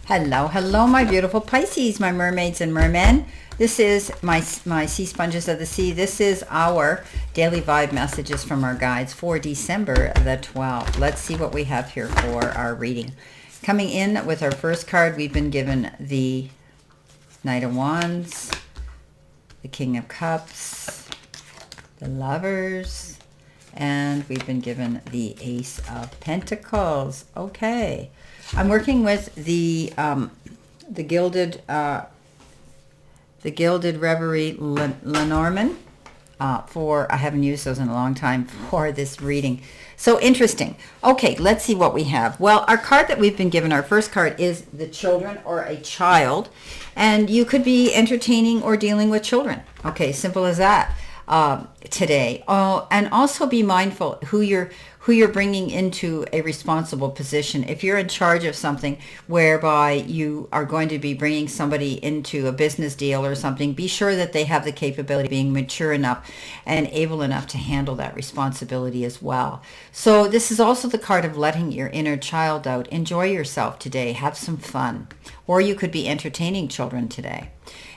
Hello, hello, my beautiful Pisces, my mermaids and mermen. This is my sea sponges of the sea. This is our daily vibe messages from our guides for December the 12th. Let's see what we have here for our reading. Coming in with our first card, we've been given the Knight of Wands, the King of Cups, the Lovers, and we've been given the Ace of Pentacles. Okay. I'm working with the Gilded Reverie Lenormand for, I haven't used those in a long time for this reading. So interesting. Okay, let's see what we have. Well, our card that we've been given, our first card, is the children or a child. And you could be entertaining or dealing with children. Okay, simple as that. Today. Oh, and also be mindful who you're bringing into a responsible position. If you're in charge of something whereby you are going to be bringing somebody into a business deal or something, be sure that they have the capability of being mature enough and able enough to handle that responsibility as well. So this is also the card of letting your inner child out. Enjoy yourself today. Have some fun. Or you could be entertaining children today.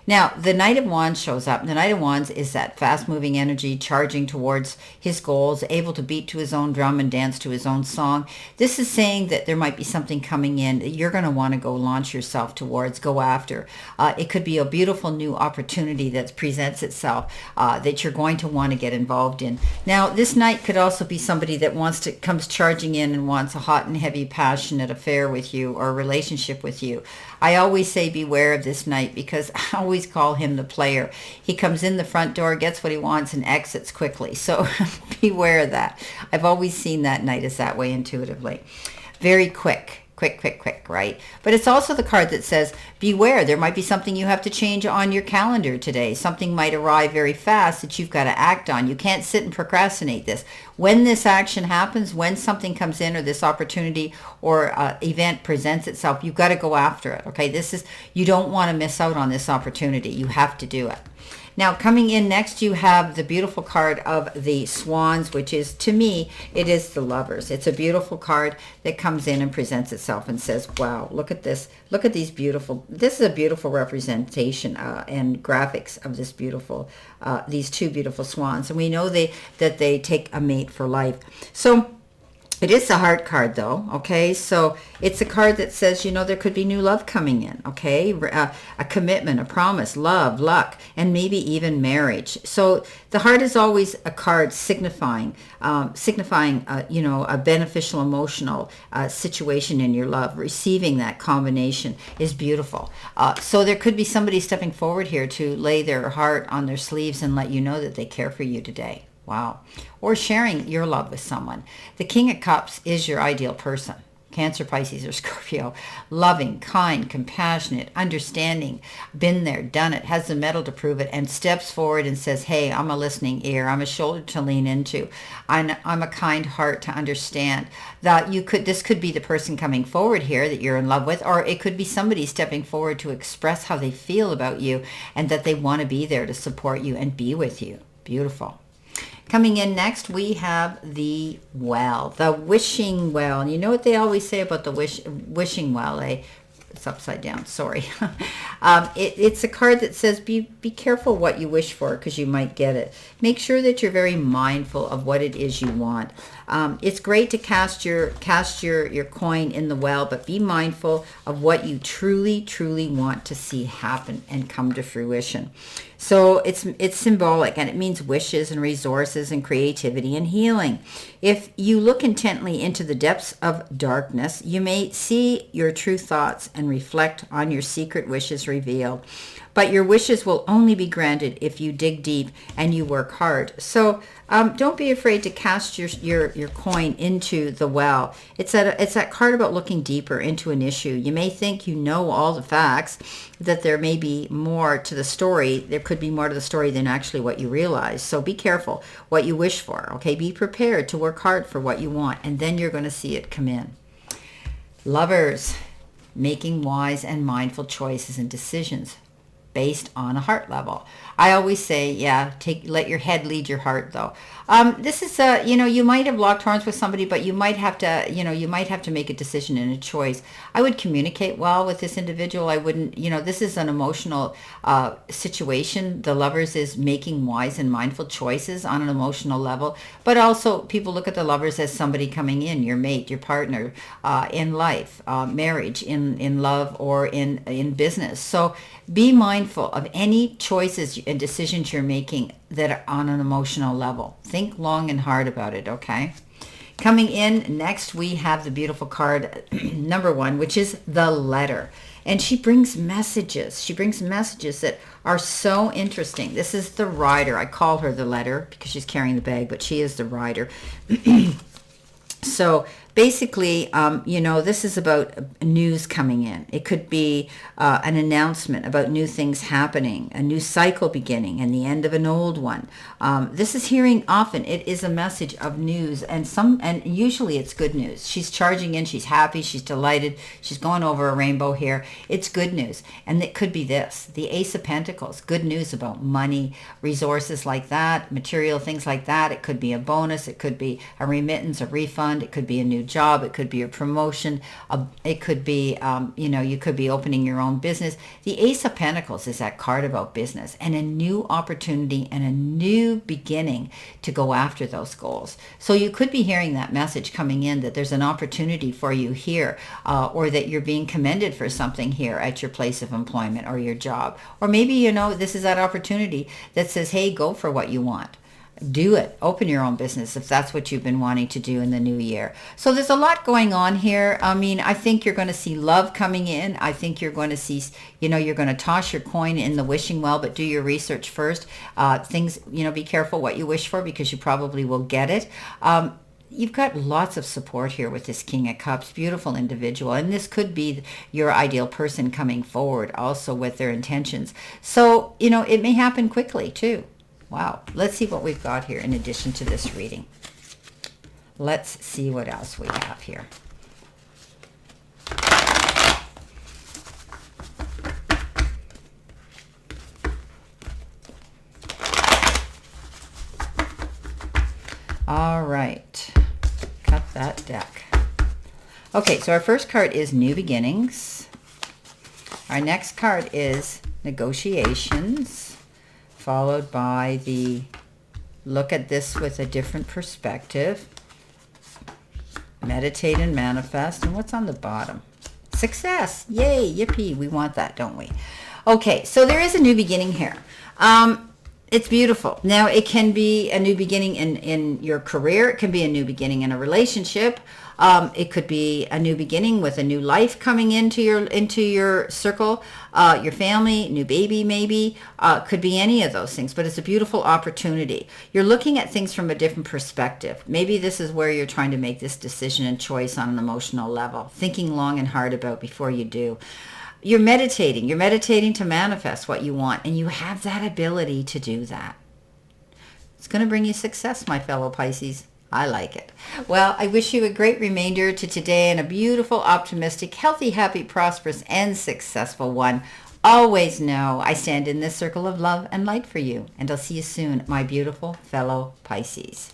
Now, the Knight of Wands shows up. The Knight of Wands is that fast-moving energy, charging towards his goals, able to beat to his own drum and dance to his own song. This is saying that there might be something coming in that you're going to want to go launch yourself towards, go after. It could be a beautiful new opportunity that presents itself that you're going to want to get involved in. Now, this Knight could also be somebody that comes charging in and wants a hot and heavy, passionate affair with you or a relationship with you. I always say beware of this Knight because I always call him the player. He comes in the front door, gets what he wants, and exits quickly. So beware of that. I've always seen that Knight as that way intuitively. Very quick, right? But it's also the card that says, beware, there might be something you have to change on your calendar today. Something might arrive very fast that you've got to act on. You can't sit and procrastinate this. When this action happens, when something comes in or this opportunity or event presents itself, you've got to go after it, okay? You don't want to miss out on this opportunity. You have to do it. Now, coming in next, you have the beautiful card of the Swans, which is, to me, it is the Lovers. It's a beautiful card that comes in and presents itself and says, wow, look at this. Look at these beautiful, this is a beautiful representation and graphics of this beautiful, these two beautiful swans. And we know that they take a mate for life. So it is a heart card, though, okay? So it's a card that says, there could be new love coming in, okay? A commitment, a promise, love, luck, and maybe even marriage. So the heart is always a card signifying a beneficial emotional situation in your love. Receiving that combination is beautiful. So there could be somebody stepping forward here to lay their heart on their sleeves and let you know that they care for you today. Wow. Or sharing your love with someone. The King of Cups is your ideal person. Cancer, Pisces, or Scorpio. Loving, kind, compassionate, understanding, been there, done it, has the mettle to prove it, and steps forward and says, hey, I'm a listening ear. I'm a shoulder to lean into. I'm a kind heart to understand. This could be the person coming forward here that you're in love with, or it could be somebody stepping forward to express how they feel about you and that they want to be there to support you and be with you. Beautiful. Coming in next, we have the well, the wishing well. And you know what they always say about the wishing well, eh? It's upside down, sorry. It's a card that says be careful what you wish for because you might get it. Make sure that you're very mindful of what it is you want. It's great to cast your coin in the well, but be mindful of what you truly, truly want to see happen and come to fruition. So it's symbolic, and it means wishes and resources and creativity and healing. If you look intently into the depths of darkness, you may see your true thoughts and reflect on your secret wishes revealed. But your wishes will only be granted if you dig deep and you work hard. So don't be afraid to cast your coin into the well. It's that card about looking deeper into an issue. You may think you know all the facts, that there may be more to the story. There could be more to the story than actually what you realize. So be careful what you wish for, okay? Be prepared to work hard for what you want, and then you're going to see it come in. Lovers, making wise and mindful choices and decisions. based on a heart level. I always say, yeah, let your head lead your heart, though. This is, you might have locked horns with somebody, but you might have to make a decision and a choice. I would communicate well with this individual. I wouldn't, this is an emotional situation. The Lovers is making wise and mindful choices on an emotional level, but also people look at the Lovers as somebody coming in, your mate, your partner, in life, marriage, in love, or in business. So be mindful of any choices and decisions you're making that are on an emotional level. Think long and hard about it, okay? Coming in next, we have the beautiful card number 1, which is the Letter. And she brings messages. She brings messages that are so interesting. This is the Rider. I call her the Letter because she's carrying the bag, but she is the Rider. So basically, this is about news coming in. It could be an announcement about new things happening, a new cycle beginning, and the end of an old one. This is hearing often. It is a message of news, and usually it's good news. She's charging in. She's happy. She's delighted. She's going over a rainbow here. It's good news, and it could be this: the Ace of Pentacles. Good news about money, resources like that, material things like that. It could be a bonus. It could be a remittance, a refund. It could be a new job. It could be a promotion. It could be, you could be opening your own business. The Ace of Pentacles is that card about business and a new opportunity and a new beginning to go after those goals. So you could be hearing that message coming in that there's an opportunity for you here, or that you're being commended for something here at your place of employment or your job. Or maybe, this is that opportunity that says, hey, go for what you want. Do it. Open your own business if that's what you've been wanting to do in the new year. So there's a lot going on here. I mean, I think you're going to see love coming in. I think you're going to see, you're going to toss your coin in the wishing well, but do your research first. Be careful what you wish for because you probably will get it. You've got lots of support here with this King of Cups, beautiful individual. And this could be your ideal person coming forward also with their intentions. So, it may happen quickly too. Wow. Let's see what we've got here in addition to this reading. Let's see what else we have here. All right. Cut that deck. Okay, so our first card is New Beginnings. Our next card is Negotiations, followed by the Look at This with a Different Perspective, Meditate and Manifest, and what's on the bottom? Success. Yay, yippee. We want that, don't we? Okay, so there is a new beginning here. It's beautiful. Now, it can be a new beginning in your career. It can be a new beginning in a relationship. It could be a new beginning with a new life coming into your circle, your family, new baby maybe. Could be any of those things, but it's a beautiful opportunity. You're looking at things from a different perspective. Maybe this is where you're trying to make this decision and choice on an emotional level, thinking long and hard about before you do. You're meditating to manifest what you want, and you have that ability to do that. It's going to bring you success, my fellow Pisces. I like it. Well, I wish you a great remainder to today and a beautiful, optimistic, healthy, happy, prosperous, and successful one. Always know I stand in this circle of love and light for you, and I'll see you soon, my beautiful fellow Pisces.